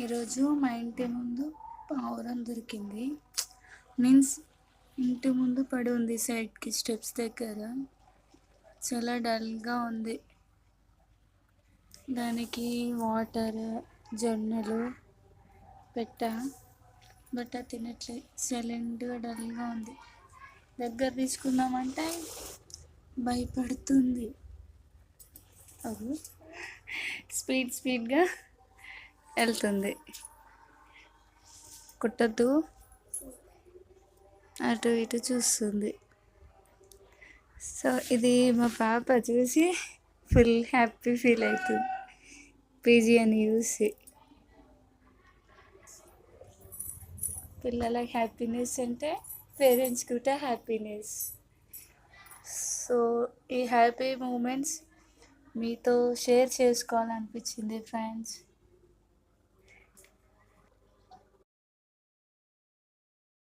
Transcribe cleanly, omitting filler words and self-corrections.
ఈరోజు మా ఇంటి ముందు పావురం దొరికింది. మీన్స్ ఇంటి ముందు పడి ఉంది సైడ్కి స్టెప్స్ దగ్గర. చాలా డల్గా ఉంది. దానికి వాటర్ జొన్నలు పెట్టా, బట్ అది తినట్లే. సైలెంట్గా డల్గా ఉంది. దగ్గర తీసుకుందామంటే భయపడుతుంది. అది స్పీడ్గా వెళ్తుంది. కుట్టద్దు, అటు ఇటు చూస్తుంది. సో ఇది మా పాప చూసి ఫుల్ హ్యాపీ ఫీల్ అవుతుంది పీజీ అని చూసి. పిల్లలకి హ్యాపీనెస్ అంటే పేరెంట్స్కి కూడా హ్యాపీనెస్. సో ఈ హ్యాపీ మూమెంట్స్ మీతో షేర్ చేసుకోవాలనిపించింది ఫ్రెండ్స్.